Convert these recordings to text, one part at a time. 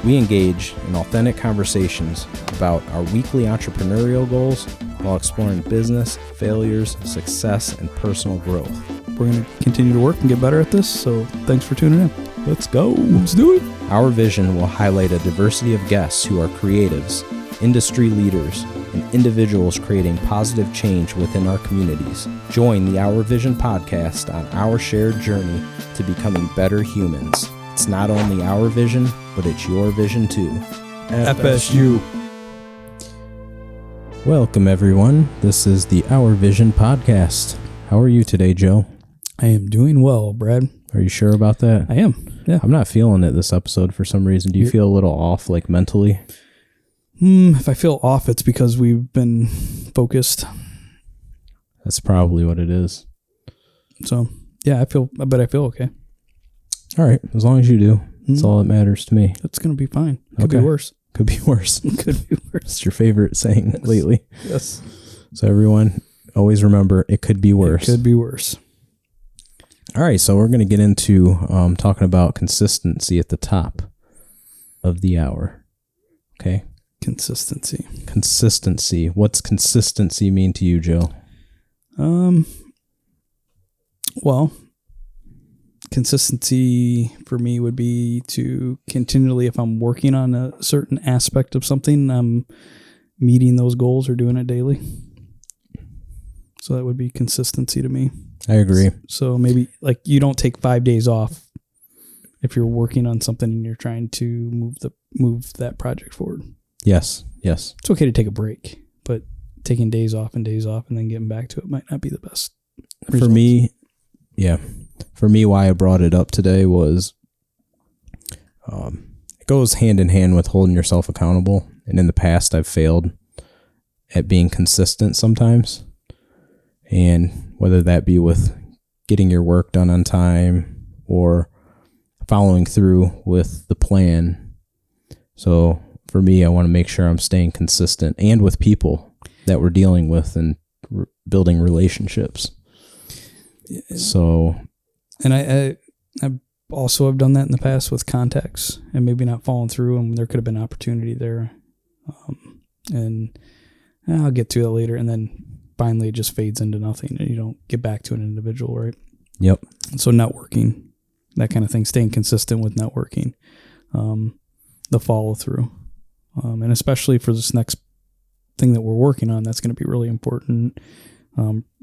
We engage in authentic conversations about our weekly entrepreneurial goals while exploring business, failures, success, and personal growth. We're going to continue to work and get better at this, so thanks for tuning in. Let's go. Let's do it. Our vision will highlight a diversity of guests who are creatives, industry leaders, and individuals creating positive change within our communities. Join the Our Vision podcast on our shared journey to becoming better humans. It's not only our vision, but it's your vision too. FSU. Welcome, everyone. This is the Our Vision podcast. How are you today, Joe? I am doing well, Brad. Are you sure about that? I am, yeah. I'm not feeling it this episode for some reason. Do you feel a little off, like mentally? If I feel off, it's because we've been focused. That's probably what it is. So, yeah, I feel okay. All right, as long as you do. That's all that matters to me. It's going to be fine. Could be worse. Could be worse. Could be worse. It's your favorite saying lately. Yes. So everyone, always remember, it could be worse. It could be worse. All right, so we're going to get into talking about consistency at the top of the hour. Okay? Consistency. What's consistency mean to you, Joe? Well, consistency for me would be to continually, if I'm working on a certain aspect of something, I'm meeting those goals or doing it daily. So that would be consistency to me. I agree. So maybe like you don't take 5 days off if you're working on something and you're trying to move that project forward. Yes. It's okay to take a break, but taking days off and then getting back to it might not be the best results. For me, why I brought it up today was it goes hand in hand with holding yourself accountable. And in the past, I've failed at being consistent sometimes. And whether that be with getting your work done on time or following through with the plan. So for me, I want to make sure I'm staying consistent and with people that we're dealing with and building relationships. So, and I also have done that in the past with contacts and maybe not following through, and there could have been opportunity there. And I'll get to it later. And then finally it just fades into nothing and you don't get back to an individual, right? Yep. So networking, that kind of thing, staying consistent with networking, the follow through. And especially for this next thing that we're working on, that's going to be really important.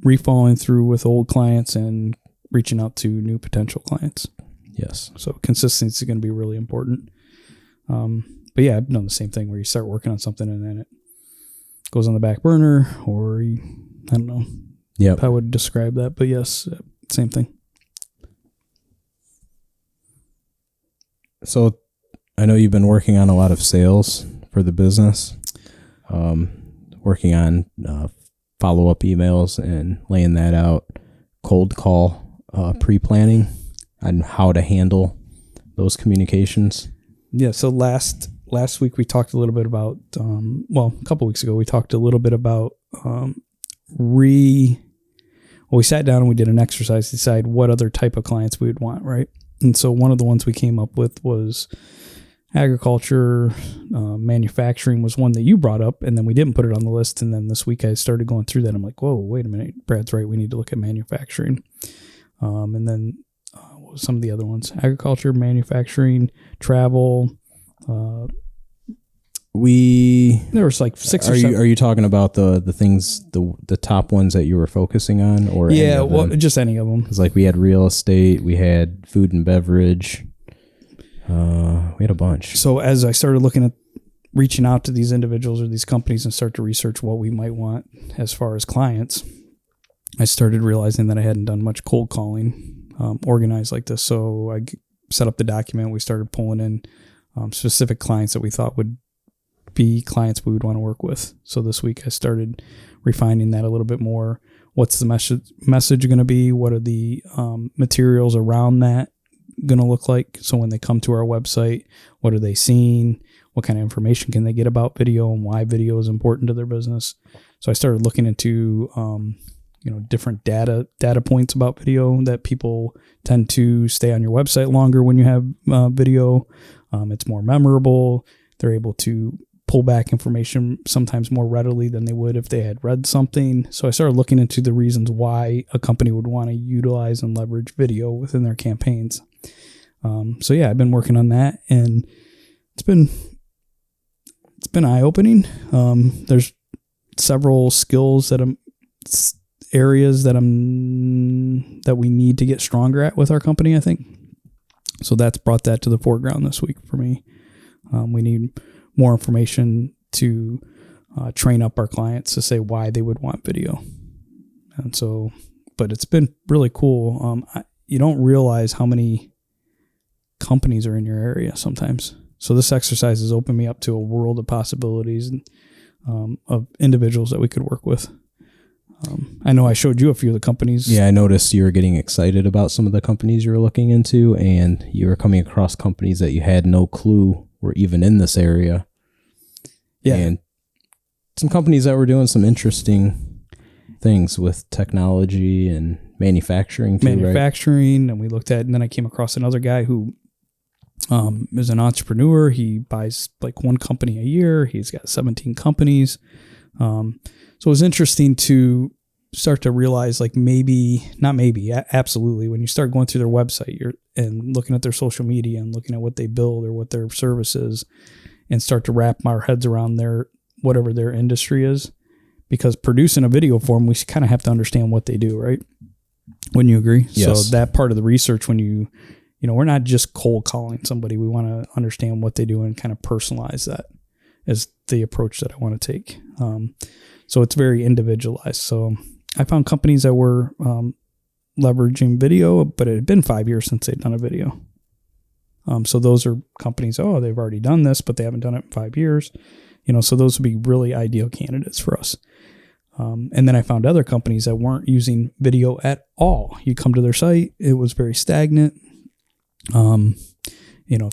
Re-following through with old clients and reaching out to new potential clients. Yes. So consistency is going to be really important. But yeah, I've done the same thing where you start working on something and then it goes on the back burner, or I don't know. Yep. How I would describe that, but yes, same thing. So I know you've been working on a lot of sales for the business, working on follow-up emails and laying that out, cold call pre-planning on how to handle those communications. Yeah, so last week we talked a little bit about, a couple weeks ago we talked a little bit about we sat down and we did an exercise to decide what other type of clients we would want, right? And so one of the ones we came up with was agriculture, manufacturing was one that you brought up, and then we didn't put it on the list. And then this week I started going through that. I'm like, whoa, wait a minute. Brad's right. We need to look at manufacturing. And then what was some of the other ones? Agriculture, manufacturing, travel. There was like six or seven. Are you talking about the things, the top ones that you were focusing on, or yeah, well, just any of them? Because like we had real estate, we had food and beverage. We had a bunch. So as I started looking at reaching out to these individuals or these companies and start to research what we might want as far as clients, I started realizing that I hadn't done much cold calling organized like this. So I set up the document. We started pulling in specific clients that we thought would be clients we would want to work with. So this week I started refining that a little bit more. What's the message going to be? What are the materials around that going to look like? So when they come to our website, what are they seeing? What kind of information can they get about video and why video is important to their business? So I started looking into different data points about video that people tend to stay on your website longer when you have video. It's more memorable. They're able to pull back information sometimes more readily than they would if they had read something. So I started looking into the reasons why a company would want to utilize and leverage video within their campaigns. So yeah, I've been working on that, and it's been eye-opening. There's several skills areas that we need to get stronger at with our company, I think. So that's brought that to the foreground this week for me. We need more information to train up our clients to say why they would want video. And so, but it's been really cool. You don't realize how many companies are in your area sometimes. So this exercise has opened me up to a world of possibilities and of individuals that we could work with. I know I showed you a few of the companies. Yeah, I noticed you were getting excited about some of the companies you were looking into, and you were coming across companies that you had no clue were even in this area. Yeah. And some companies that were doing some interesting things with technology and manufacturing too, right? And we looked at, and then I came across another guy who is an entrepreneur. He buys like one company a year. He's got 17 companies. So it was interesting to start to realize, like, absolutely, when you start going through their website and looking at their social media and looking at what they build or what their service is, and start to wrap our heads around whatever their industry is, because producing a video for them, we kind of have to understand what they do, right? Wouldn't you agree? Yes. So that part of the research, when we're not just cold calling somebody, we want to understand what they do and kind of personalize that as the approach that I want to take. So it's very individualized. So I found companies that were leveraging video, but it had been 5 years since they'd done a video. So those are companies, they've already done this, but they haven't done it in 5 years. So those would be really ideal candidates for us. And then I found other companies that weren't using video at all. You come to their site, it was very stagnant.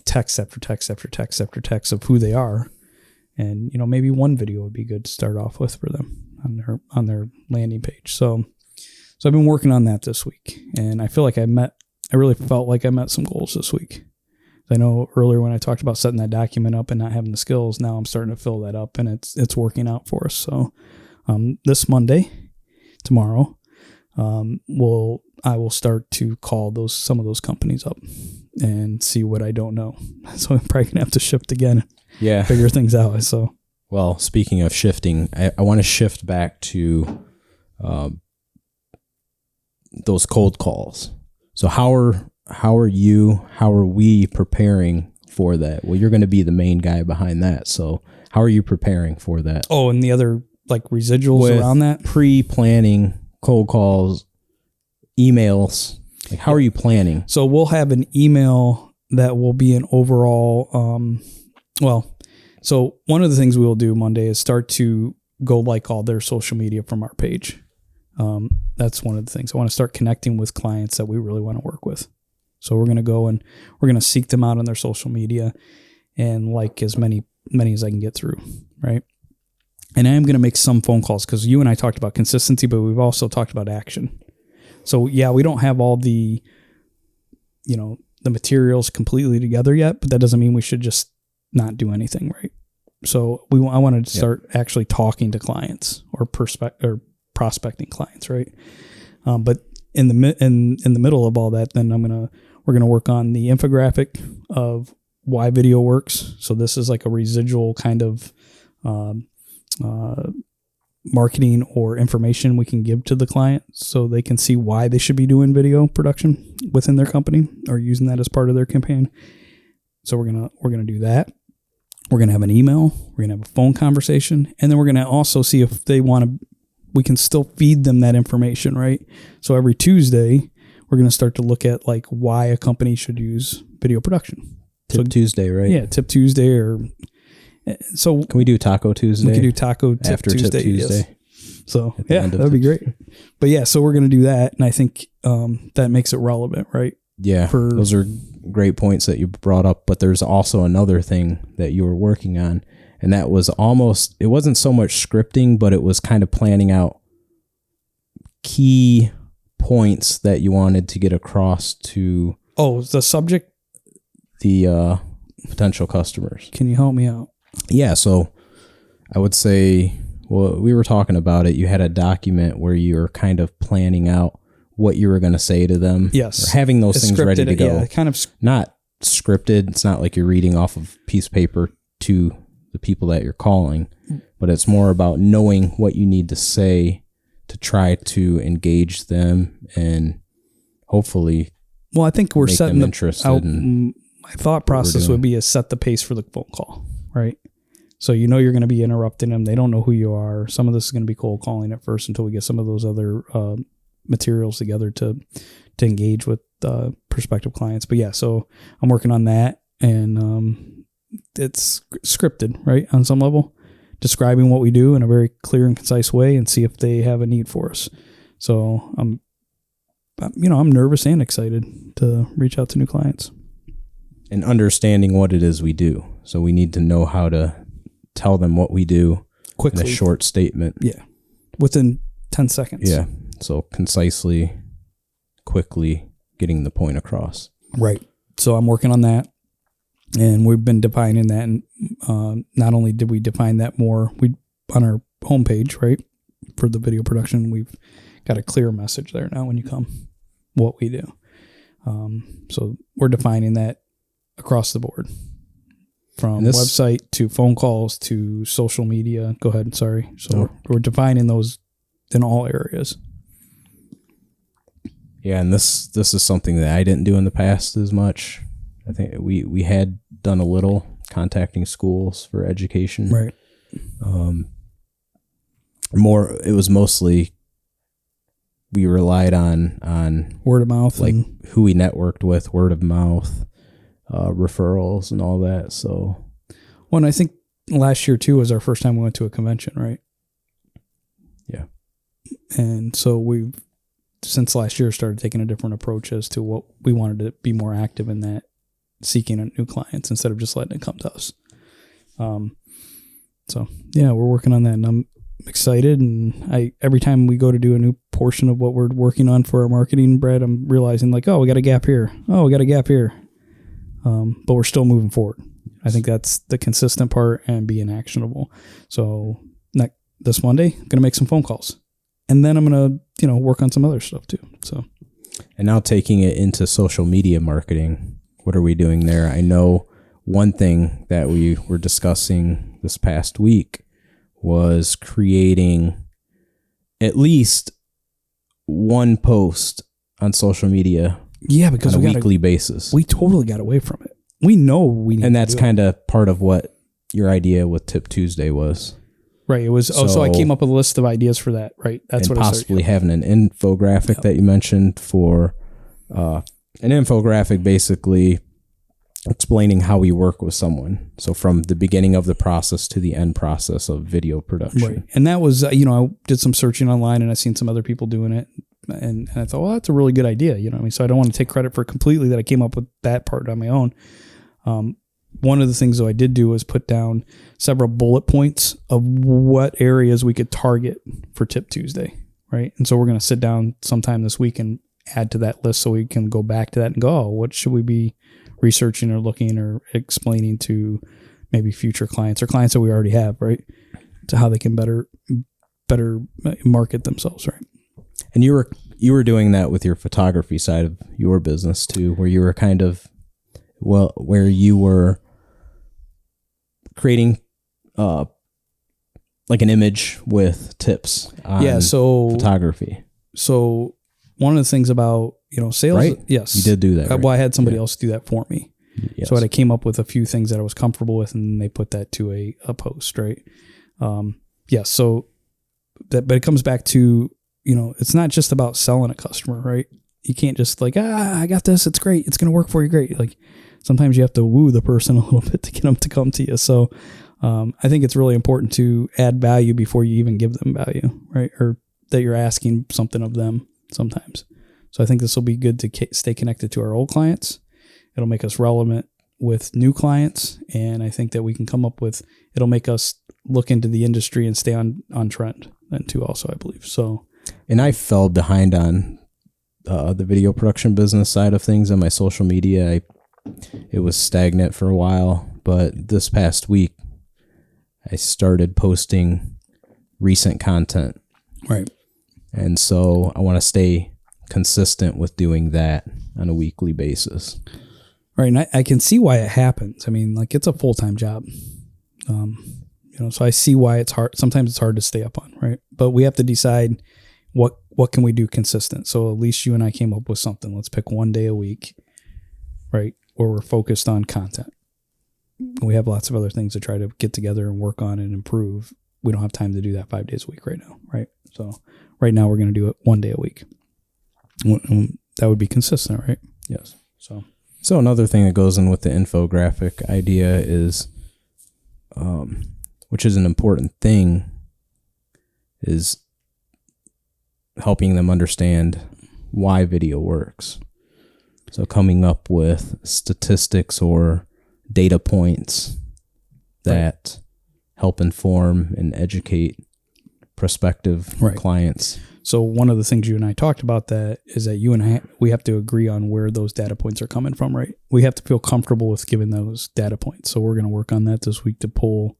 Text after text after text after text of who they are. And, maybe one video would be good to start off with for them on their landing page. So I've been working on that this week, and I feel like I really felt like I met some goals this week. I know earlier when I talked about setting that document up and not having the skills, now I'm starting to fill that up, and it's working out for us. So, this Monday, tomorrow, I will start to call some of those companies up and see what I don't know. So I'm probably gonna have to shift again. Yeah. Figure things out. So, well, speaking of shifting, I want to shift back to those cold calls. So how are we preparing for that? Well, you're going to be the main guy behind that. So how are you preparing for that? Oh, and the other like residuals around that? Pre-planning cold calls, emails. Like, how are you planning? So we'll have an email that will be an overall, so one of the things we will do Monday is start to go like all their social media from our page. That's one of the things. I want to start connecting with clients that we really want to work with. So we're going to go and we're going to seek them out on their social media and like as many as I can get through, right? And I am going to make some phone calls because you and I talked about consistency, but we've also talked about action. So yeah, we don't have all the materials completely together yet, but that doesn't mean we should just not do anything, right? So I wanted to start actually talking to clients or prospecting clients, right? But in the middle of all that, then we're gonna work on the infographic of why video works. So this is like a residual kind of marketing or information we can give to the client so they can see why they should be doing video production within their company or using that as part of their campaign. So we're gonna do that. We're gonna have an email. We're gonna have a phone conversation, and then we're gonna also see if they want to. We can still feed them that information, right? So every Tuesday, we're gonna start to look at like why a company should use video production. Tip Tuesday, right? Yeah, Tip Tuesday, or so. Can we do Taco Tuesday? We could do Taco Tip after Tuesday. Tip Tuesday. Yes. So yeah, that'd be great. But yeah, so we're gonna do that, and I think that makes it relevant, right? Yeah, those are great points that you brought up. But there's also another thing that you were working on, and that was it wasn't so much scripting, but it was kind of planning out key points that you wanted to get across to. Oh, the subject? The potential customers. Can you help me out? Yeah, so I would say, well, we were talking about it. You had a document where you were kind of planning out what you were going to say to them. Yes. Or having those things ready to go. Yeah, kind of. Not scripted. It's not like you're reading off of a piece of paper to the people that you're calling, but it's more about knowing what you need to say to try to engage them and hopefully Well, I think we're make setting them the interested in my thought process would be to set the pace for the phone call, right? So you know you're going to be interrupting them. They don't know who you are. Some of this is going to be cold calling at first until we get some of those other materials together to engage with prospective clients. But yeah, so I'm working on that, and it's scripted, right, on some level, describing what we do in a very clear and concise way, and see if they have a need for us. So I'm nervous and excited to reach out to new clients. and understanding what it is we do. So we need to know how to tell them what we do Quickly. in a short statement. Yeah. Within 10 seconds. Yeah. So concisely, quickly getting the point across. Right. So I'm working on that, and we've been defining that. And not only did we define that more, we on our homepage, right, for the video production, we've got a clear message there now when you come, what we do. So we're defining that across the board, from website to phone calls to social media. Go ahead. Sorry. So we're defining those in all areas. Yeah, and this is something that I didn't do in the past as much. I think we had done a little contacting schools for education. Right. It was mostly we relied on word of mouth, like who we networked with, word of mouth, referrals and all that. So, well, and I think last year too was our first time we went to a convention, right? Yeah. And so we've, since last year, started taking a different approach as to what we wanted to be more active in, that seeking new clients instead of just letting it come to us. So yeah, we're working on that, and I'm excited. And every time we go to do a new portion of what we're working on for our marketing, Brad, I'm realizing like, oh, we got a gap here. Oh, we got a gap here. But we're still moving forward. I think that's the consistent part and being actionable. So this Monday, I'm going to make some phone calls, and then I'm going to, work on some other stuff too. So, and now taking it into social media marketing, what are we doing there? I know one thing that we were discussing this past week was creating at least one post on social media. Yeah, because on a weekly basis. We totally got away from it. We know we need and that's kind of part of what your idea with Tip Tuesday was. Right. It was. So I came up with a list of ideas for that. Right. That's what possibly having an infographic that you mentioned for an infographic, basically explaining how we work with someone. So from the beginning of the process to the end process of video production. Right. And that was, I did some searching online, and I seen some other people doing it. And I thought, well, that's a really good idea. So I don't want to take credit for completely that I came up with that part on my own. One of the things though I did do was put down several bullet points of what areas we could target for Tip Tuesday. Right. And so we're going to sit down sometime this week and add to that list so we can go back to that and go, oh, what should we be researching or looking or explaining to maybe future clients or clients that we already have, right? To how they can better market themselves. Right. And you were doing that with your photography side of your business too, where you were where you were creating like an image with tips on photography. So one of the things about, sales, right? Yes. You did do that. Right? Well, I had somebody else do that for me. Yes. So I came up with a few things that I was comfortable with, and they put that to a post, right? So but it comes back to, it's not just about selling a customer, right? You can't just like, I got this. It's great. It's going to work for you. Great. Like sometimes you have to woo the person a little bit to get them to come to you. So I think it's really important to add value before you even give them value, right? Or that you're asking something of them sometimes. So I think this will be good to stay connected to our old clients. It'll make us relevant with new clients. And I think that we can come up with, it'll make us look into the industry and stay on trend then too also, I believe. So, and I fell behind on the video production business side of things on my social media. it was stagnant for a while, but this past week I started posting recent content. Right. And so I want to stay consistent with doing that on a weekly basis. Right. And I can see why it happens. I mean, like, it's a full-time job. So I see why it's hard. Sometimes it's hard to stay up on, right? But we have to decide what can we do consistent. So at least you and I came up with something. Let's pick one day a week, right, where we're focused on content. We have lots of other things to try to get together and work on and improve. We don't have time to do that 5 days a week right now, right? So right now we're going to do it one day a week. That would be consistent, right? Yes. So another thing that goes in with the infographic idea is, which is an important thing, is helping them understand why video works. So coming up with statistics or data points that help inform and educate prospective clients. So one of the things you and I talked about that is that you and I, we have to agree on where those data points are coming from, right? We have to feel comfortable with giving those data points. So we're going to work on that this week to pull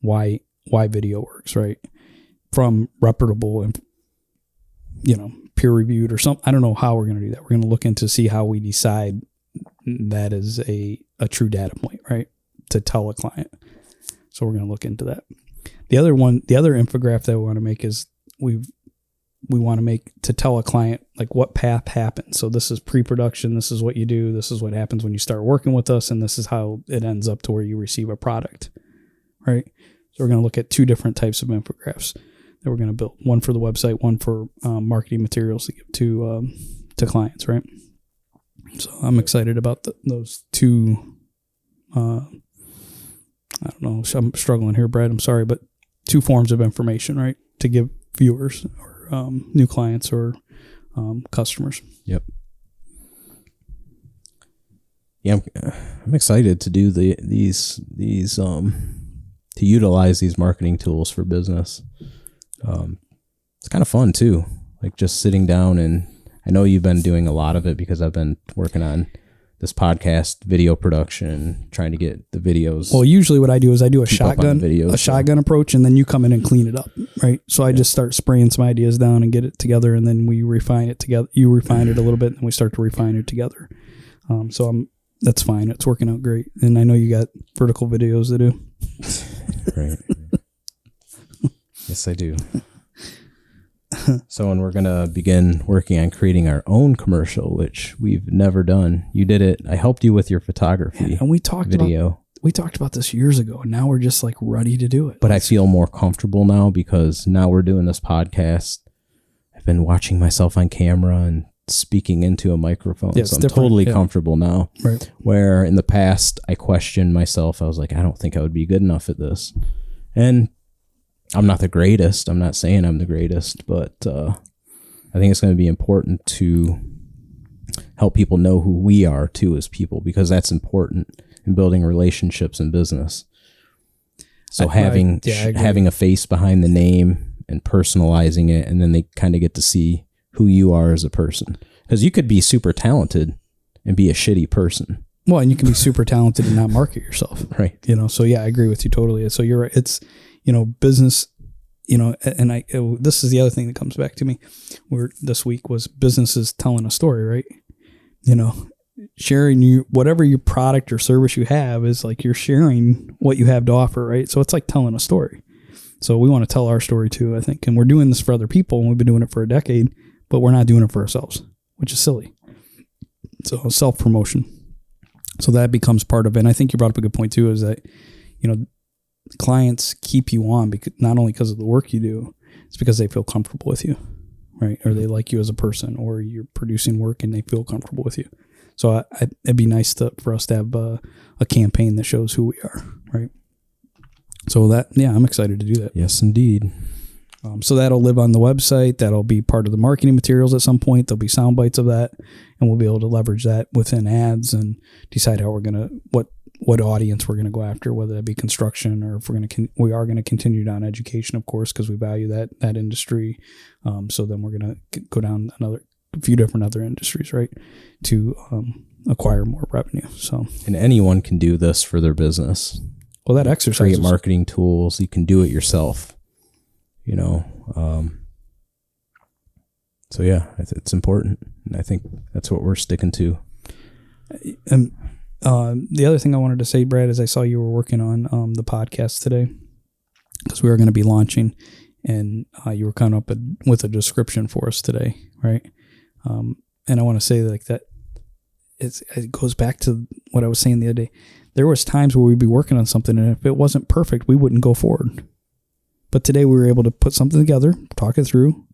why video works, right? From reputable and, peer reviewed or something. I don't know how we're going to do that. We're going to look into see how we decide that is a true data point, right? To tell a client. So we're going to look into that. The other infographic that we want to make is we want to make to tell a client like what path happens. So this is pre-production. This is what you do. This is what happens when you start working with us. And this is how it ends up to where you receive a product, right? So we're going to look at 2 different types of infographics that we're going to build. One for the website, one for marketing materials to give to clients, right? So I'm excited about those 2. I don't know. I'm struggling here, Brad. I'm sorry, but 2 forms of information, right, to give viewers or new clients or customers. Yep. Yeah, I'm excited to do these to utilize these marketing tools for business. It's kind of fun too, like just sitting down, and I know you've been doing a lot of it because I've been working on this podcast video production, trying to get the videos. Well, usually what I do is I do a shotgun approach, and then you come in and clean it up, right? So I just start spraying some ideas down and get it together, and then we refine it together. You refine it a little bit, and we start to refine it together. That's fine. It's working out great, and I know you got vertical videos to do. Right. Yes, I do. So, and we're going to begin working on creating our own commercial, which we've never done. You did it. I helped you with your photography and we talked video. We talked about this years ago, and now we're just like ready to do it. But I feel more comfortable now because now we're doing this podcast. I've been watching myself on camera and speaking into a microphone. Yeah, so I'm totally comfortable now. Right. Where in the past, I questioned myself. I was like, I don't think I would be good enough at this. And I'm not the greatest. I'm not saying I'm the greatest, but I think it's going to be important to help people know who we are too as people, because that's important in building relationships in business. So having a face behind the name and personalizing it, and then they kind of get to see who you are as a person. Because you could be super talented and be a shitty person. Well, and you can be super talented and not market yourself. Right. So yeah, I agree with you totally. So you're right. It's, business, and this is the other thing that comes back to me where this week was businesses telling a story, right? Sharing whatever your product or service you have is like you're sharing what you have to offer, right? So it's like telling a story. So we want to tell our story too, I think. And we're doing this for other people, and we've been doing it for a decade, but we're not doing it for ourselves, which is silly. So self-promotion. So that becomes part of it. And I think you brought up a good point too, is that, clients keep you on because not only because of the work you do, it's because they feel comfortable with you, right? Or they like you as a person, or you're producing work and they feel comfortable with you. So it'd be nice for us to have a campaign that shows who we are, right? So I'm excited to do that. Yes, indeed. So that'll live on the website. That'll be part of the marketing materials at some point. There'll be sound bites of that, and we'll be able to leverage that within ads and decide how we're gonna what audience we're gonna go after, whether that be construction or if we are gonna continue down education, of course, because we value that industry. So then we're gonna go down a few different other industries, right? To acquire more revenue. So, and anyone can do this for their business. well, that exercise, Create marketing tools. You can do it yourself, so yeah, it's important. And I think that's what we're sticking to. And the other thing I wanted to say, Brad, is I saw you were working on the podcast today, because we were going to be launching, and you were coming up with a description for us today, right? And I want to say like that it goes back to what I was saying the other day. There was times where we'd be working on something, and if it wasn't perfect, we wouldn't go forward. But today we were able to put something together, talk it through,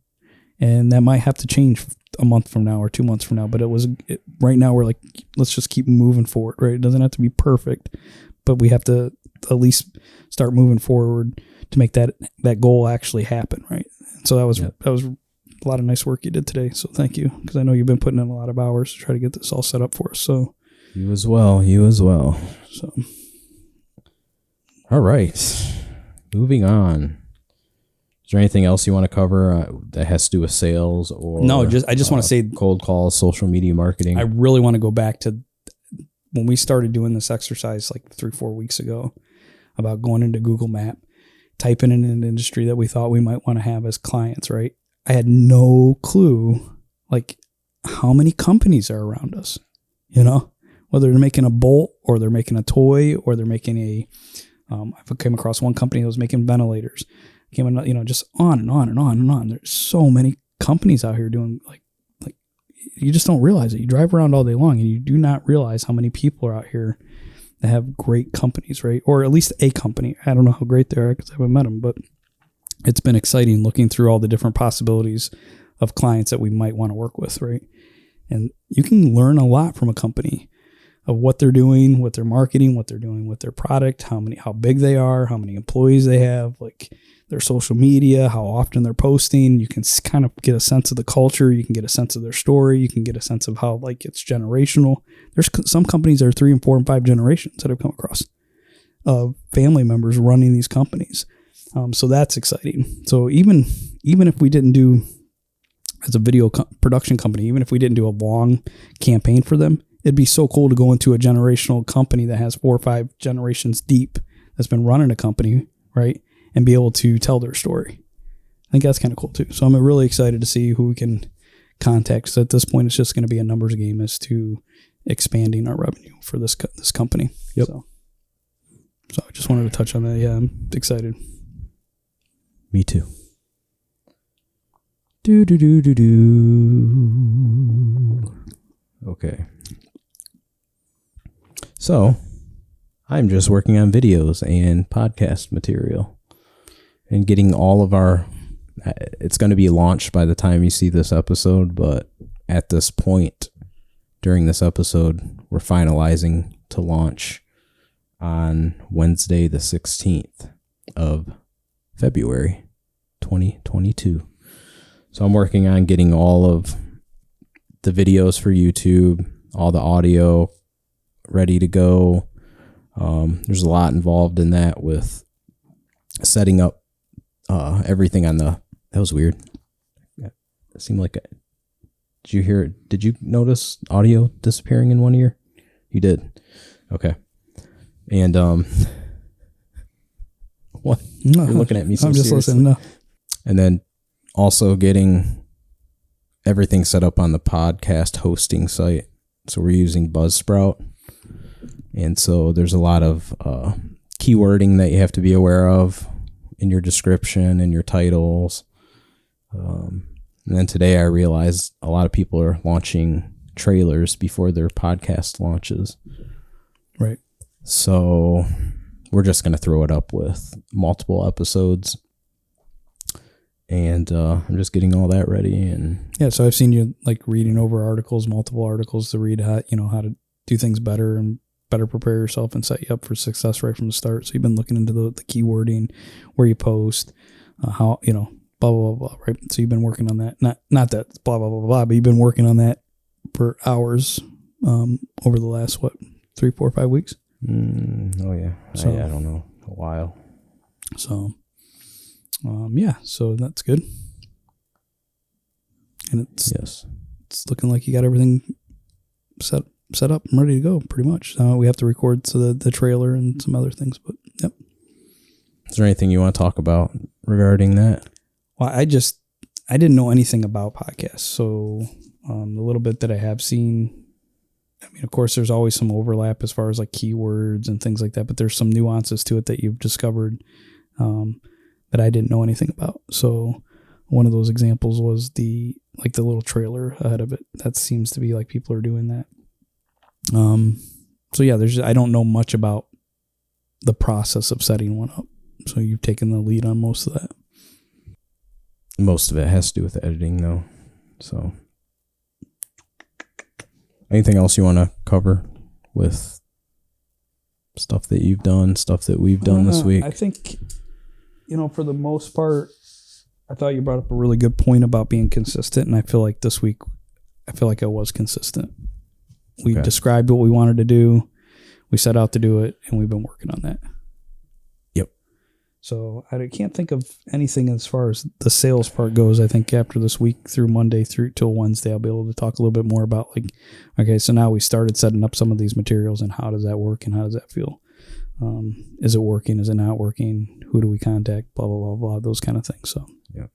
and that might have to change a month from now or 2 months from now. But right now we're like, let's just keep moving forward, right? It doesn't have to be perfect, but we have to at least start moving forward to make that goal actually happen, right? So that was a lot of nice work you did today. So thank you, because I know you've been putting in a lot of hours to try to get this all set up for us. So you as well. So, all right, moving on. Is there anything else you want to cover that has to do with sales or no? I just want to say cold calls, social media marketing. I really want to go back to when we started doing this exercise like 3-4 weeks ago about going into Google Map, typing in an industry that we thought we might want to have as clients, right? I had no clue like how many companies are around us, whether they're making a bolt or they're making a toy or they're making I came across one company that was making ventilators. Just on and on and on and on. There's so many companies out here doing like you just don't realize it. You drive around all day long and you do not realize how many people are out here that have great companies, right? Or at least a company. I don't know how great they are because I haven't met them, but it's been exciting looking through all the different possibilities of clients that we might want to work with, right? And you can learn a lot from a company of what they're doing, what they're marketing, what they're doing with their product, how big they are, how many employees they have, like their social media, how often they're posting. You can kind of get a sense of the culture. You can get a sense of their story. You can get a sense of how like it's generational. There's some companies that are 3 and 4 and 5 generations that I've come across of family members running these companies. So that's exciting. So even if we didn't do as a video production company, even if we didn't do a long campaign for them, it'd be so cool to go into a generational company that has 4 or 5 generations deep that's been running a company, right? And be able to tell their story. I think that's kind of cool too. So I'm really excited to see who we can contact. So at this point, it's just going to be a numbers game as to expanding our revenue for this company. Yep. So I just wanted to touch on that. Yeah, I'm excited. Me too. Okay. So, I'm just working on videos and podcast material and getting all of it's going to be launched by the time you see this episode, but at this point during this episode, we're finalizing to launch on Wednesday, the 16th of February, 2022. So I'm working on getting all of the videos for YouTube, all the audio ready to go. There's a lot involved in that with setting up everything on that was weird. It seemed like did you notice audio disappearing in one ear? You did. Okay. And what? No, You're looking at me so I'm just seriously. listening. No. And then also getting everything set up on the podcast hosting site. So we're using Buzzsprout. And so there's a lot of keywording that you have to be aware of in your description and your titles. And then today I realized a lot of people are launching trailers before their podcast launches. Right. So we're just going to throw it up with multiple episodes. And I'm just getting all that ready. And yeah, so I've seen you like reading over multiple articles to read how to do things better and better prepare yourself and set you up for success right from the start. So you've been looking into the keywording, where you post, how, blah, blah, blah, right? So you've been working on that. Not that blah, blah, blah, blah, but you've been working on that for hours over the last, 3, 4, 5 weeks? Oh, yeah. So, I don't know. A while. So, yeah, so that's good. And it's Yes. looking like you got everything set set up and ready to go pretty much. We have to record the trailer and some other things, but yep. Is there anything you want to talk about regarding that? Well, I didn't know anything about podcasts. So the little bit that I have seen, I mean, of course, there's always some overlap as far as like keywords and things like that, but there's some nuances to it that you've discovered that I didn't know anything about. So one of those examples was the little trailer ahead of it. That seems to be like people are doing that. So yeah, I don't know much about the process of setting one up. So you've taken the lead on most of that. Most of it has to do with editing, though. So, anything else you want to cover with stuff that you've done, stuff that we've done this week? I think, for the most part, I thought you brought up a really good point about being consistent, and I feel like this week, I was consistent. We described what we wanted to do, we set out to do it, and we've been working on that. So I can't think of anything as far as the sales part goes. I think after this week through Monday through till Wednesday, I'll be able to talk a little bit more about okay, so now we started setting up some of these materials and how does that work and how does that feel? Is it working? Is it not working? Who do we contact? Blah, blah, blah, blah, those kind of things. So, yeah.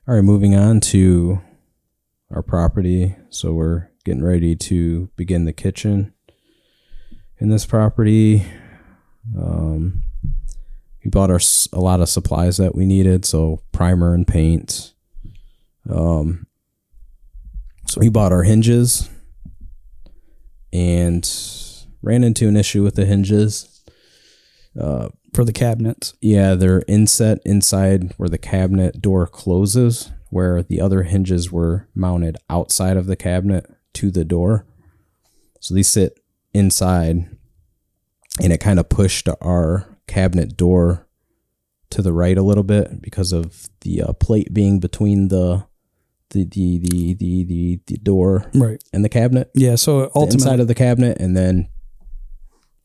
All right, moving on to our property. So we're getting ready to begin the kitchen in this property. We bought a lot of supplies that we needed, so primer and paint. So we bought our hinges and ran into an issue with the hinges. For the cabinets. Yeah, they're inset inside where the cabinet door closes, where the other hinges were mounted outside of the cabinet to the door. So these sit inside, and it kind of pushed our cabinet door to the right a little bit because of the plate being between the door right and the cabinet. Yeah, so ultimately, the inside of the cabinet, and then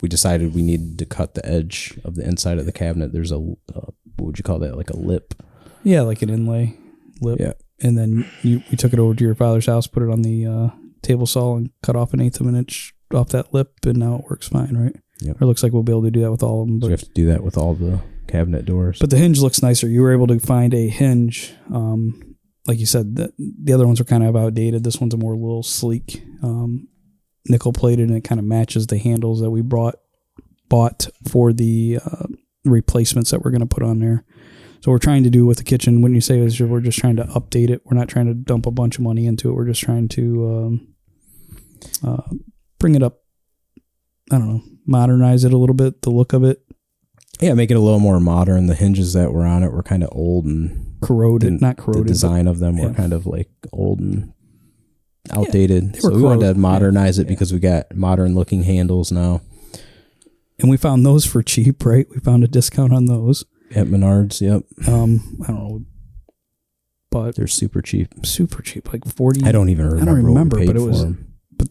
we decided we needed to cut the edge of the inside of the cabinet. There's what would you call that? Like a lip? Yeah, like an inlay lip. Yeah, and then we took it over to your father's house, put it on the table saw, and cut off 1/8 of an inch off that lip, and now it works fine, right? Yep. Or it looks like we'll be able to do that with all of them. But so we have to do that with all the cabinet doors. But the hinge looks nicer. You were able to find a hinge, like you said, the other ones are kind of outdated. This one's a more little sleek, nickel plated, and it kind of matches the handles that we bought for the replacements that we're going to put on there. So we're trying to do with the kitchen, when you say is we're just trying to update it. We're not trying to dump a bunch of money into it. We're just trying to bring it up. I don't know, modernize it a little bit, the look of it. Yeah, make it a little more modern. The hinges that were on it were kind of old and corroded. Not corroded. The design of them were kind of like old and outdated. So we wanted to modernize it because we got modern looking handles now. And we found those for cheap, right? We found a discount on those. At Menards, yep. I don't know. But they're super cheap. Super cheap, like 40. I don't even remember, but it was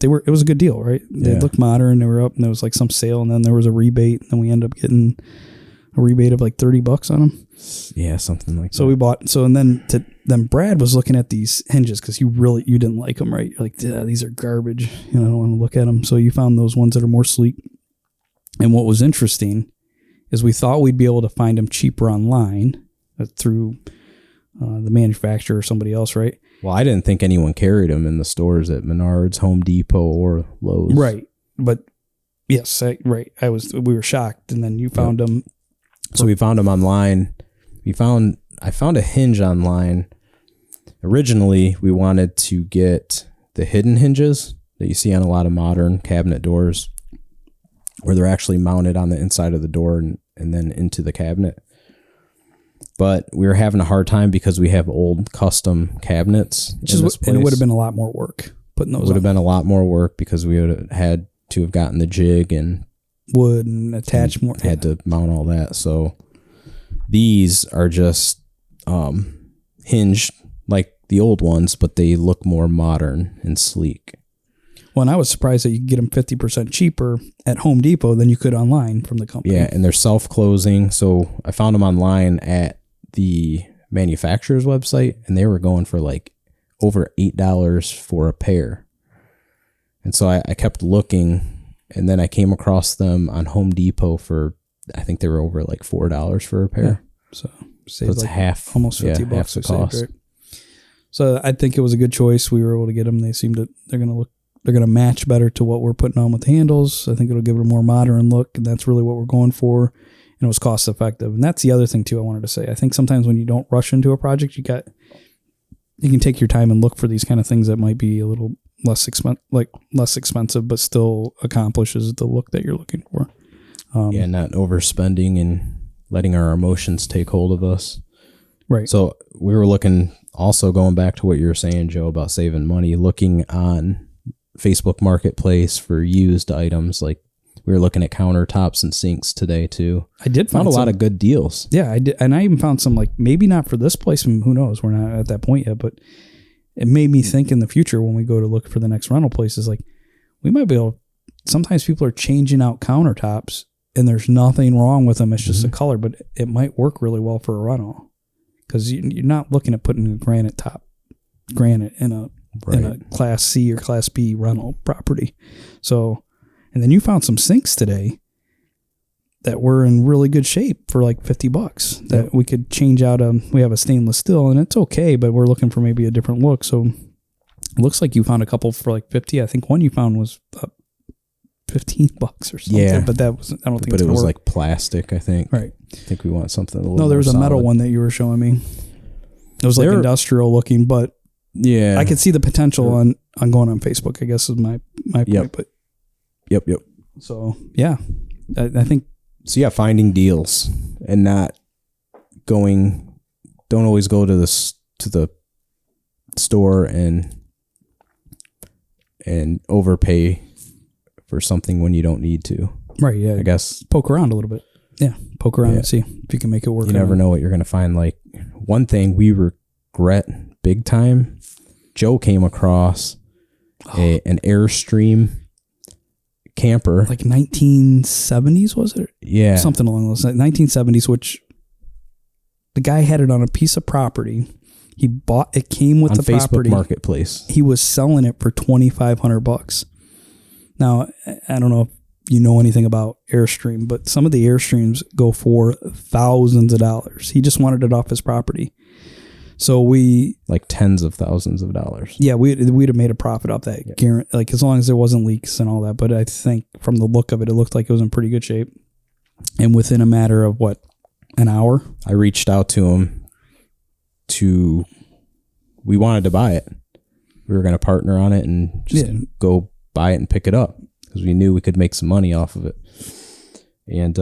it was a good deal, right? They looked modern, they were up, and there was like some sale, and then there was a rebate, and then we ended up getting a rebate of like $30 on them. Yeah, something like that. So we bought, and then Brad was looking at these hinges because you didn't like them, right? You're like, yeah, these are garbage. I don't want to look at them. So you found those ones that are more sleek. And what was interesting is we thought we'd be able to find them cheaper online through the manufacturer or somebody else, right? Well, I didn't think anyone carried them in the stores at Menards, Home Depot, or Lowe's. Right. But yes, we were shocked, and then you found them. So we found them online. I found a hinge online. Originally, we wanted to get the hidden hinges that you see on a lot of modern cabinet doors, where they're actually mounted on the inside of the door and then into the cabinet. But we were having a hard time because we have old custom cabinets. And it would have been a lot more work putting those on. It would have been a lot more work because we would have had to have gotten the jig and wood and attach more. Had to mount all that. So these are just hinged like the old ones, but they look more modern and sleek. Well, and I was surprised that you could get them 50% cheaper at Home Depot than you could online from the company. Yeah, and they're self-closing. So I found them online at the manufacturer's website, and they were going for like over $8 for a pair. And so I kept looking, and then I came across them on Home Depot for, I think they were over like $4 for a pair. Yeah. So saved it's like half, almost $50 half the we saved, cost. right? So I think it was a good choice. We were able to get them. They seem to, they're going to match better to what we're putting on with the handles. I think it'll give it a more modern look, and that's really what we're going for. And it was cost effective. And that's the other thing too I wanted to say. I think sometimes when you don't rush into a project, you can take your time and look for these kind of things that might be a little less expensive, but still accomplishes the look that you're looking for. Not overspending and letting our emotions take hold of us. Right. So we were looking, also going back to what you were saying, Joe, about saving money, looking on Facebook Marketplace for used items. Like we were looking at countertops and sinks today too. I did found a lot of good deals. Yeah, I did, and I even found some, like, maybe not for this place, and who knows, we're not at that point yet, but it made me think in the future when we go to look for the next rental places, like we might be able, sometimes people are changing out countertops and there's nothing wrong with them. It's just a color, but it might work really well for a rental because you're not looking at putting a granite in a Class C or Class B rental property. So, and then you found some sinks today that were in really good shape for like $50 that we could change out. We have a stainless steel and it's okay, but we're looking for maybe a different look. So it looks like you found a couple for like 50. I think one you found was $15 or something. Yeah. But that was, I don't think But it was work. like plastic, I think. Right. I think we want something a little No, there was more a metal solid. one that you were showing me. It was like industrial looking, but yeah, I could see the potential on going on Facebook, I guess is my point. Yep. But Yep. so yeah, I think. So yeah, finding deals and not don't always go to the store and overpay for something when you don't need to. Right. Yeah. I guess Poke around a little bit. Yeah. Poke around and see if you can make it work. You never know what you're going to find. Like one thing we regret big time, Joe came across an Airstream camper. Like 1970s, was it? Yeah. Something along those 1970s, which the guy had it on a piece of property. He bought it, came with on the Facebook property. Marketplace. He was selling it for $2,500. Now, I don't know if you know anything about Airstream, but some of the Airstreams go for thousands of dollars. He just wanted it off his property. So we like tens of thousands of dollars. Yeah, we'd have made a profit off that. Yeah. Like as long as there wasn't leaks and all that. But I think from the look of it, it looked like it was in pretty good shape. And within a matter of an hour, I reached out to him we wanted to buy it. We were going to partner on it and just go buy it and pick it up because we knew we could make some money off of it. And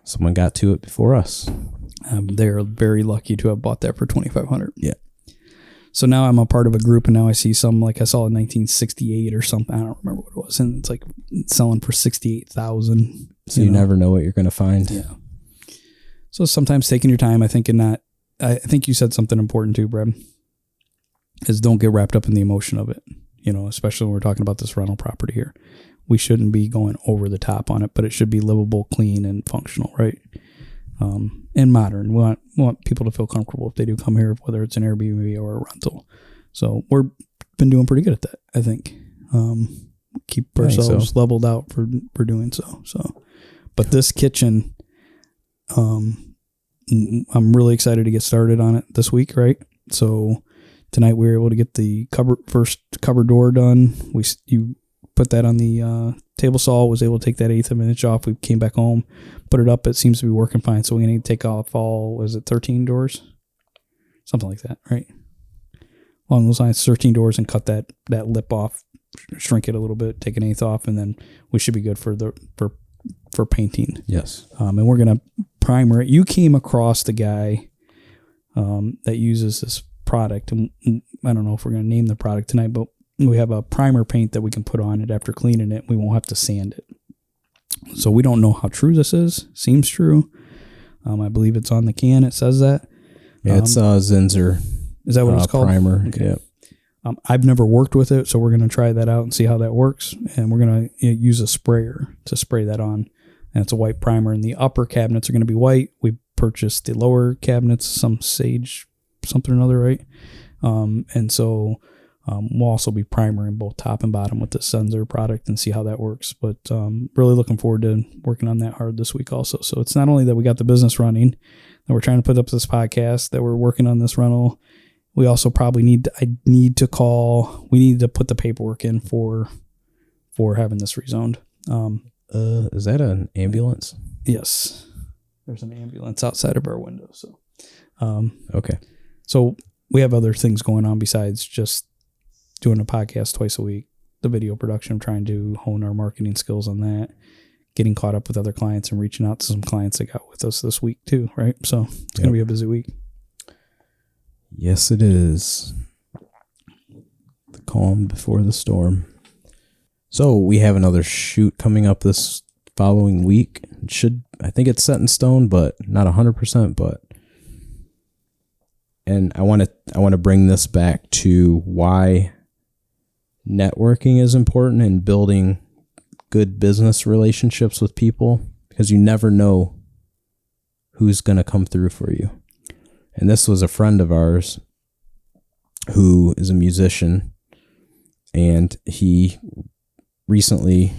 someone got to it before us. They're very lucky to have bought that for $2,500. Yeah. So now I'm a part of a group, and now I see some, like I saw in 1968 or something. I don't remember what it was, and it's like selling for $68,000. So you never know what you're going to find. Yeah. So sometimes taking your time, I think, I think you said something important too, Brad, is don't get wrapped up in the emotion of it. Especially when we're talking about this rental property here. We shouldn't be going over the top on it, but it should be livable, clean, and functional, right? And modern. We want people to feel comfortable if they do come here, whether it's an Airbnb or a rental. So we've been doing pretty good at that, I think. Keep ourselves leveled out for doing so. But this kitchen, I'm really excited to get started on it this week, right? So tonight we were able to get the first cupboard door done. You put that on the table saw, was able to take that 1/8 of an inch off. We came back home, put it up. It seems to be working fine. So we're going to take off all, was it 13 doors? Something like that, right? Along those lines, 13 doors, and cut that lip off, shrink it a little bit, take an 1/8 off, and then we should be good for painting. Yes. And we're going to primer it. You came across the guy that uses this product, and I don't know if we're going to name the product tonight, but we have a primer paint that we can put on it after cleaning it. We won't have to sand it. So we don't know how true this is. Seems true. I believe it's on the can. It says that. Yeah, it's Zinsser. Is that what it's called? Primer. Okay. Yeah. I've never worked with it, so we're going to try that out and see how that works. And we're going to use a sprayer to spray that on. And it's a white primer. And the upper cabinets are going to be white. We purchased the lower cabinets, some sage, something or another, right? And so We'll also be primering both top and bottom with the sensor product and see how that works. But really looking forward to working on that hard this week also. So it's not only that we got the business running, that we're trying to put up this podcast, that we're working on this rental. We also probably we need to put the paperwork in for having this rezoned. Is that an ambulance? Yes. There's an ambulance outside of our window. So, okay. So we have other things going on besides just doing a podcast twice a week, the video production. I'm trying to hone our marketing skills on that, getting caught up with other clients and reaching out to some clients that got with us this week too, right? So it's going to be a busy week. Yes, it is. The calm before the storm. So we have another shoot coming up this following week. I think it's set in stone, but not 100%, and I want to bring this back to why networking is important and building good business relationships with people, because you never know who's going to come through for you. And this was a friend of ours who is a musician, and he recently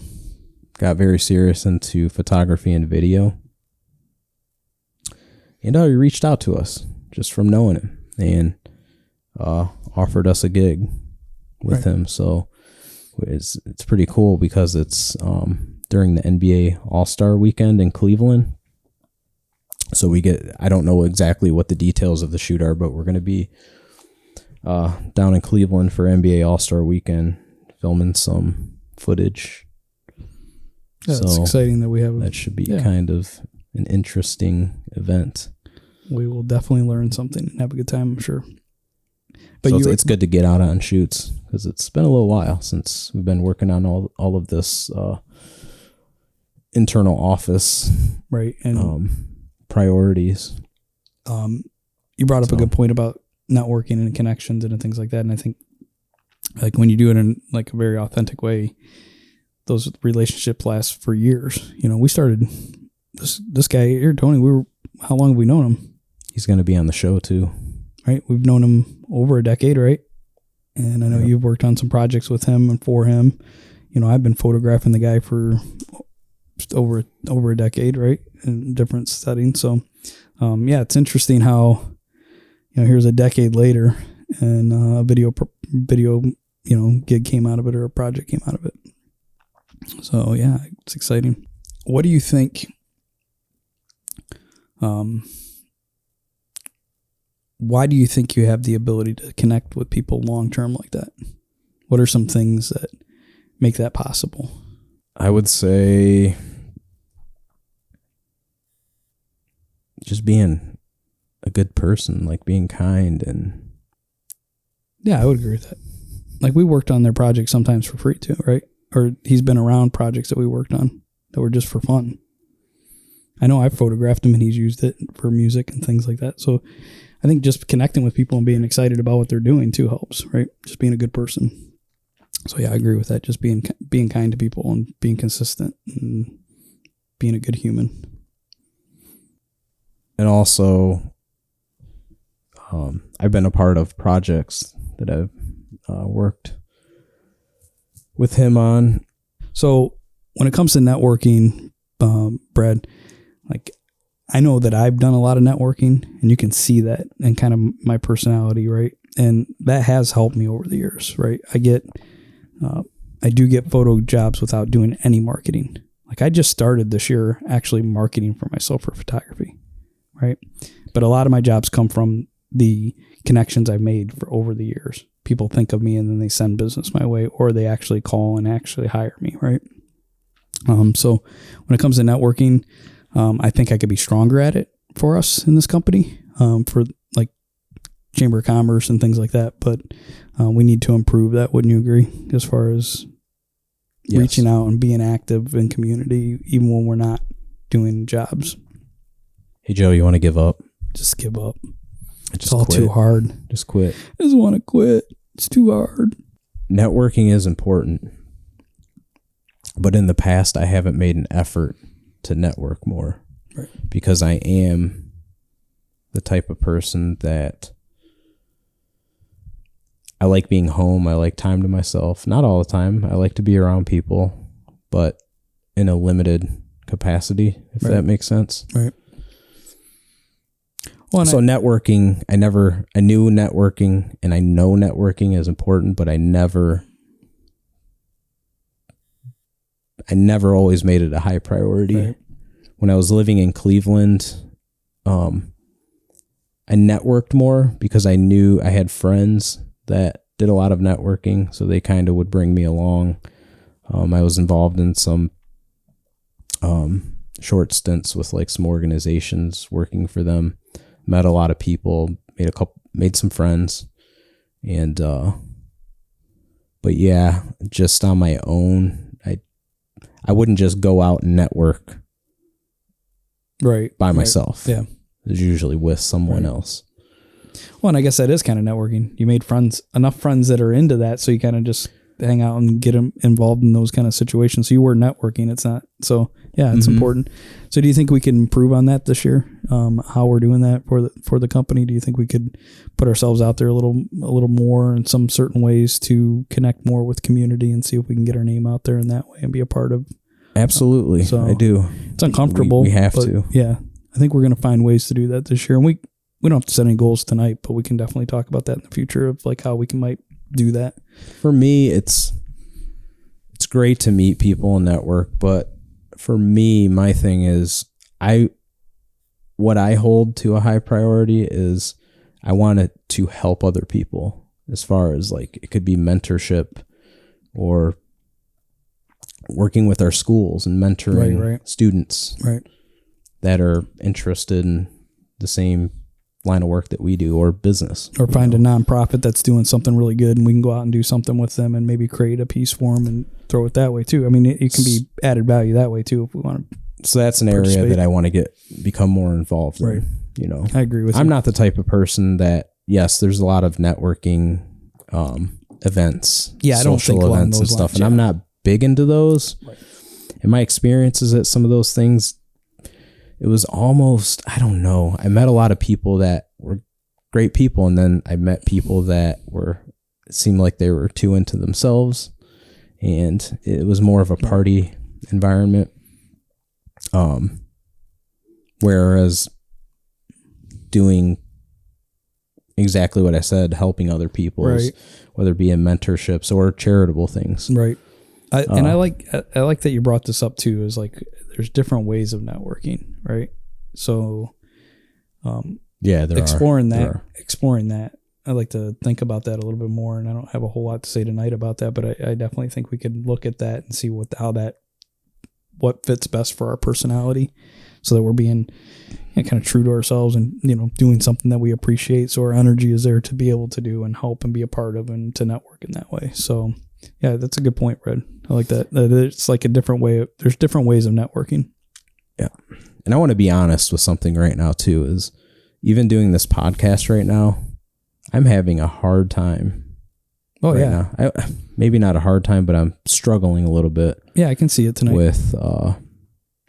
got very serious into photography and video. And he reached out to us just from knowing him and offered us a gig with him. So it's pretty cool because it's during the NBA All-Star weekend in Cleveland. So I don't know exactly what the details of the shoot are, but we're going to be down in Cleveland for NBA All-Star weekend filming some footage. Yeah, so it's exciting that we have that should be kind of an interesting event. We will definitely learn something and have a good time, I'm sure. But so it's good to get out on shoots because it's been a little while since we've been working on all of this internal office and priorities. You brought up a good point about networking and connections and things like that, and I think like when you do it in like a very authentic way, those relationships last for years. You know, we started this guy here, Tony. How long have we known him? He's going to be on the show too, right? We've known him over a decade, right? And I know you've worked on some projects with him and for him. You know, I've been photographing the guy for just over a decade, right, in different settings. So, it's interesting how, you know, here's a decade later, and a video, gig came out of it, or a project came out of it. So yeah, it's exciting. What do you think? Why do you think you have the ability to connect with people long term like that? What are some things that make that possible? I would say just being a good person, like being kind and. Yeah, I would agree with that. Like we worked on their projects sometimes for free too, right? Or he's been around projects that we worked on that were just for fun. I know I've photographed him and he's used it for music and things like that. So I think just connecting with people and being excited about what they're doing too helps, right? Just being a good person. So yeah, I agree with that. Just being kind to people and being consistent and being a good human. And also, I've been a part of projects that I've worked with him on. So when it comes to networking, Brad, like I know that I've done a lot of networking, and you can see that in kind of my personality, right? And that has helped me over the years, right? I do get photo jobs without doing any marketing. Like I just started this year actually marketing for myself for photography, right? But a lot of my jobs come from the connections I've made for over the years. People think of me and then they send business my way, or they actually call and actually hire me, right? So when it comes to networking, I think I could be stronger at it for us in this company, for like Chamber of Commerce and things like that. But we need to improve that. Wouldn't you agree? As far as reaching out and being active in community, even when we're not doing jobs. Hey, Joe, you want to give up? Just give up. It's all too hard. Just quit. I just want to quit. It's too hard. Networking is important. But in the past, I haven't made an effort to network more. Right. Because I am the type of person that I like being home. I like time to myself. Not all the time. I like to be around people, but in a limited capacity, if that makes sense. Right. Well, so networking, I knew networking, and I know networking is important, but I never always made it a high priority. Right. When I was living in Cleveland, I networked more because I knew I had friends that did a lot of networking, so they kind of would bring me along. I was involved in some short stints with like some organizations working for them. Met a lot of people, made some friends, and but yeah, just on my own, I wouldn't just go out and network by myself. Yeah, it was usually with someone else. Well, and I guess that is kind of networking. You made enough friends that are into that, so you kind of just hang out and get them involved in those kind of situations. So you were networking. It's not so. Yeah, it's important. So do you think we can improve on that this year? How we're doing that for the company? Do you think we could put ourselves out there a little more in some certain ways to connect more with community and see if we can get our name out there in that way and be a part of? Absolutely. So I do. It's uncomfortable. We have to. Yeah. I think we're going to find ways to do that this year. And we don't have to set any goals tonight, but we can definitely talk about that in the future of like how we might do that. For me, it's great to meet people and network, but for me, my thing is what I hold to a high priority is I want it to help other people, as far as like it could be mentorship or working with our schools and mentoring students that are interested in the same line of work that we do, or business, or find a nonprofit that's doing something really good and we can go out and do something with them and maybe create a piece for them and throw it that way too. I mean, it can be added value that way too if we want to. So that's an area that I want to become more involved in. You know, I agree with you. I'm not the type of person that, yes, there's a lot of networking events, I don't think social events and stuff, and I'm not big into those. And my experiences at some of those things, it was almost, I don't know. I met a lot of people that were great people, and then I met people that it seemed like they were too into themselves, and it was more of a party environment. Whereas doing exactly what I said, helping other people, whether it be in mentorships or charitable things. Right. And I like that you brought this up too, is like, there's different ways of networking, right? So, exploring that. I'd like to think about that a little bit more, and I don't have a whole lot to say tonight about that, but I definitely think we could look at that and see what fits best for our personality, so that we're being kind of true to ourselves and, doing something that we appreciate. So our energy is there to be able to do and help and be a part of and to network in that way. So yeah, that's a good point, Red. I like that. It's like a different way. There's different ways of networking. Yeah. And I want to be honest with something right now too, is even doing this podcast right now, I'm having a hard time. Oh right yeah. Now. Maybe not a hard time, but I'm struggling a little bit. Yeah, I can see it tonight.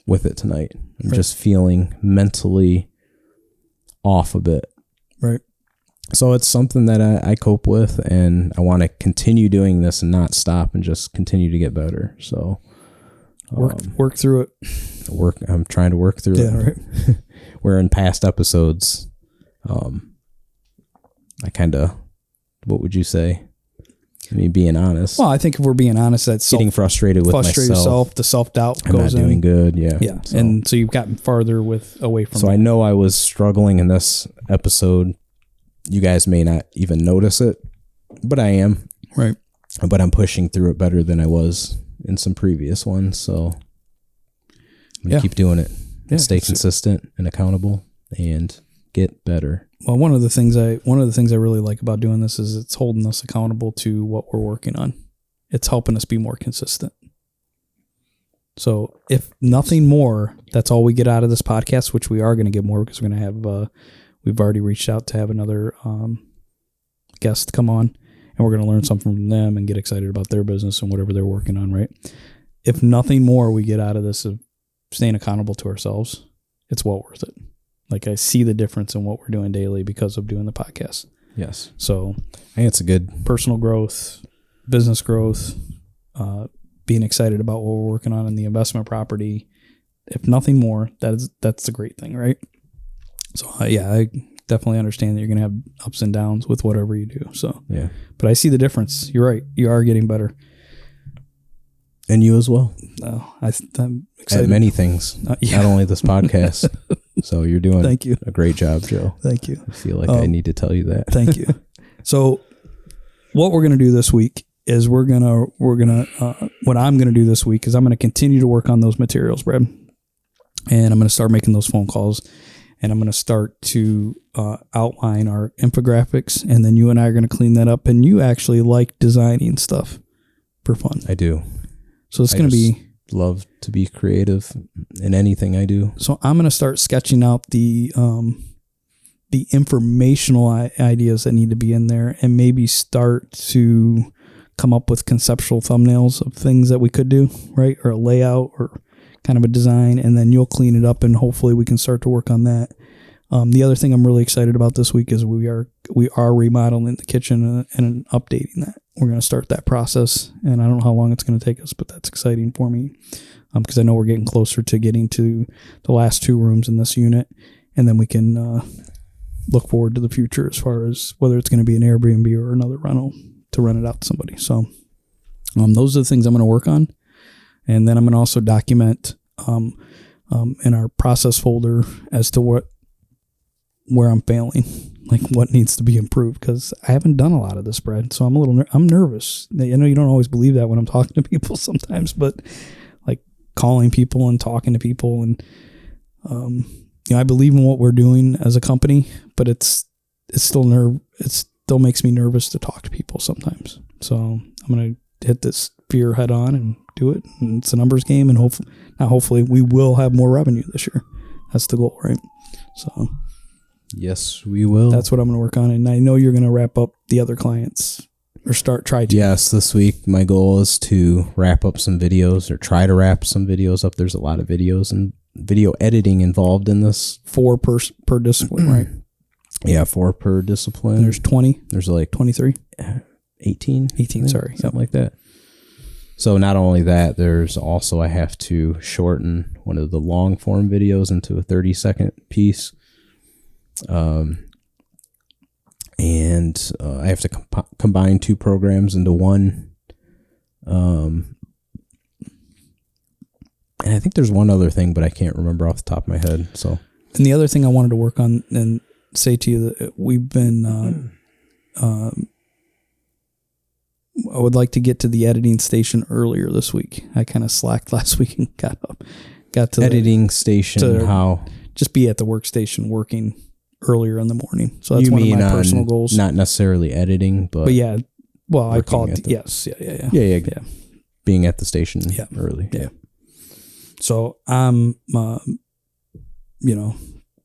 With it tonight. I'm just feeling mentally off a bit. Right. So it's something that I cope with, and I want to continue doing this and not stop and just continue to get better. So work through it. I'm trying to work through it. Right. Where in past episodes, I kind of, what would you say? I mean, being honest. Well, I think if we're being honest, that's getting frustrated with myself. The self-doubt I'm goes not doing good. Yeah. Yeah. So. And so you've gotten farther away from So that. I know I was struggling in this episode. You guys may not even notice it, but I am. Right. But I'm pushing through it better than I was in some previous ones. So I'm going to keep doing it. Yeah, stay consistent and accountable and get better. Well, one of the things I really like about doing this is it's holding us accountable to what we're working on. It's helping us be more consistent. So if nothing more, that's all we get out of this podcast, which we are going to get more because we're going to have, we've already reached out to have another guest come on, and we're going to learn something from them and get excited about their business and whatever they're working on, right? If nothing more we get out of this of staying accountable to ourselves, it's well worth it. Like, I see the difference in what we're doing daily because of doing the podcast. Yes. So I think it's a good. personal growth, business growth, being excited about what we're working on in the investment property. If nothing more, that's the great thing, right? So I definitely understand that you're going to have ups and downs with whatever you do. So Yeah. but I see the difference. You're right. You are getting better. And you as well. I'm excited. At many things, yeah. not only this podcast. So you're doing Thank you. a great job, Joe. Thank you. I feel like I need to tell you that. Thank you. So what we're going to do this week is what I'm going to do this week is I'm going to continue to work on those materials, Brad. And I'm going to start making those phone calls, and I'm going to start to outline our infographics, and then you and I are going to clean that up. And you actually like designing stuff for fun. I do. So it's going to be love to be creative in anything I do. So I'm going to start sketching out the informational ideas that need to be in there, and maybe start to come up with conceptual thumbnails of things that we could do, right? Or a layout or kind of a design, and then you'll clean it up, and hopefully we can start to work on that. The other thing I'm really excited about this week is we are remodeling the kitchen and updating that. We're going to start that process, and I don't know how long it's going to take us, but that's exciting for me because I know we're getting closer to getting to the last 2 rooms in this unit, and then we can look forward to the future as far as whether it's going to be an Airbnb or another rental to rent it out to somebody. So those are the things I'm going to work on, and then I'm going to also document in our process folder as to where I'm failing, like what needs to be improved, because I haven't done a lot of this, Brad. So I'm nervous. I know you don't always believe that when I'm talking to people sometimes, but like calling people and talking to people, and I believe in what we're doing as a company, but it still makes me nervous to talk to people sometimes. So I'm gonna hit this fear head on and do it. And it's a numbers game, and hopefully we will have more revenue this year. That's the goal, right? So. Yes, we will. That's what I'm going to work on. And I know you're going to wrap up the other clients or try to. Yes, this week my goal is to wrap up some videos or try to wrap some videos up. There's a lot of videos and video editing involved in this. 4 per discipline, right? Yeah, 4 per discipline. And there's 20. There's like 23. 18. 18, sorry. Something like that. So not only that, there's also I have to shorten one of the long form videos into a 30-second piece. And I have to combine 2 programs into one. And I think there's one other thing, but I can't remember off the top of my head. So, and the other thing I wanted to work on and say to you that we've been, I would like to get to the editing station earlier this week. I kind of slacked last week and got to editing station. How? Just be at the workstation working earlier in the morning. So that's one of my personal goals. Not necessarily editing, but yeah. Well, I call it yes. Yeah. Being at the station early. Yeah. So I'm,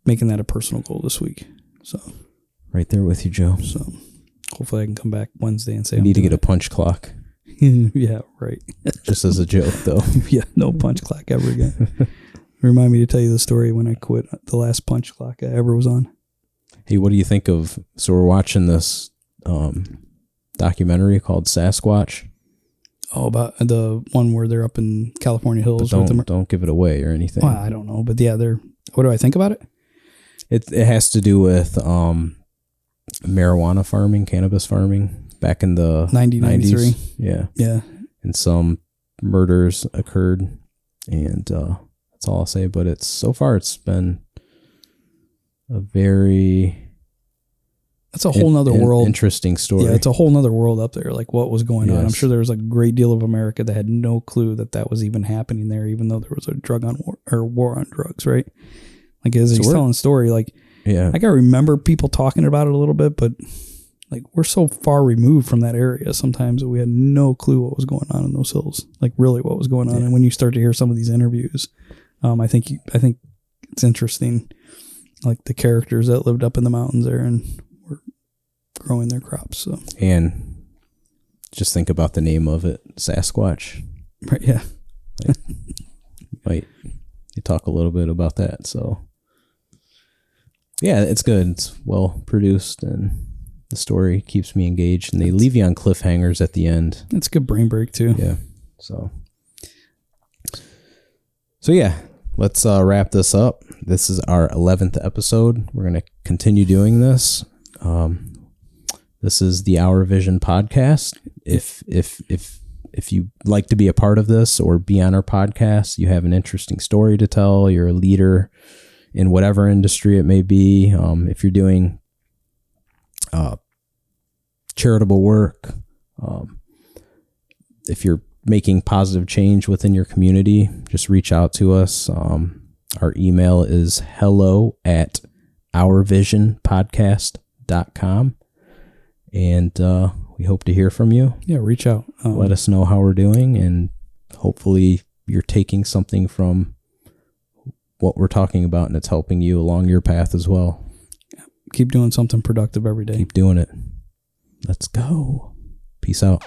making that a personal goal this week. So right there with you, Joe. So hopefully I can come back Wednesday and say I need to get a punch clock. Yeah, right. Just as a joke, though. Yeah, no punch clock ever again. Remind me to tell you the story when I quit the last punch clock I ever was on. Hey, what do you think of? So we're watching this documentary called Sasquatch. Oh, about the one where they're up in California hills. Don't give it away or anything. Well, I don't know, but yeah, what do I think about it? It has to do with marijuana farming, cannabis farming back in the 1993. 90s. Yeah. Yeah. And some murders occurred, and that's all I'll say. But so far it's been a very that's a whole nother world. Interesting story. Yeah, it's a whole nother world up there. Like what was going on. I'm sure there was a great deal of America that had no clue that was even happening there, even though there was a war on drugs, right? Like as he's telling the story, like I can remember people talking about it a little bit, but like we're so far removed from that area sometimes that we had no clue what was going on in those hills. Like really what was going on. And when you start to hear some of these interviews, I think it's interesting. Like the characters that lived up in the mountains there and were growing their crops. So and just think about the name of it, Sasquatch. Right? Yeah. You talk a little bit about that. So yeah, it's good. It's well produced and the story keeps me engaged, and they leave you on cliffhangers at the end. It's a good brain break too. Yeah. So yeah, let's wrap this up. This is our 11th episode. We're going to continue doing this. This is the Our Vision podcast. If you like to be a part of this or be on our podcast, you have an interesting story to tell, you're a leader in whatever industry it may be. If you're doing charitable work, if you're making positive change within your community, just reach out to us. Our email is hello@ourvisionpodcast.com. And we hope to hear from you. Yeah, reach out. Let us know how we're doing, and hopefully you're taking something from what we're talking about, and it's helping you along your path as well. Keep doing something productive every day. Keep doing it. Let's go. Peace out.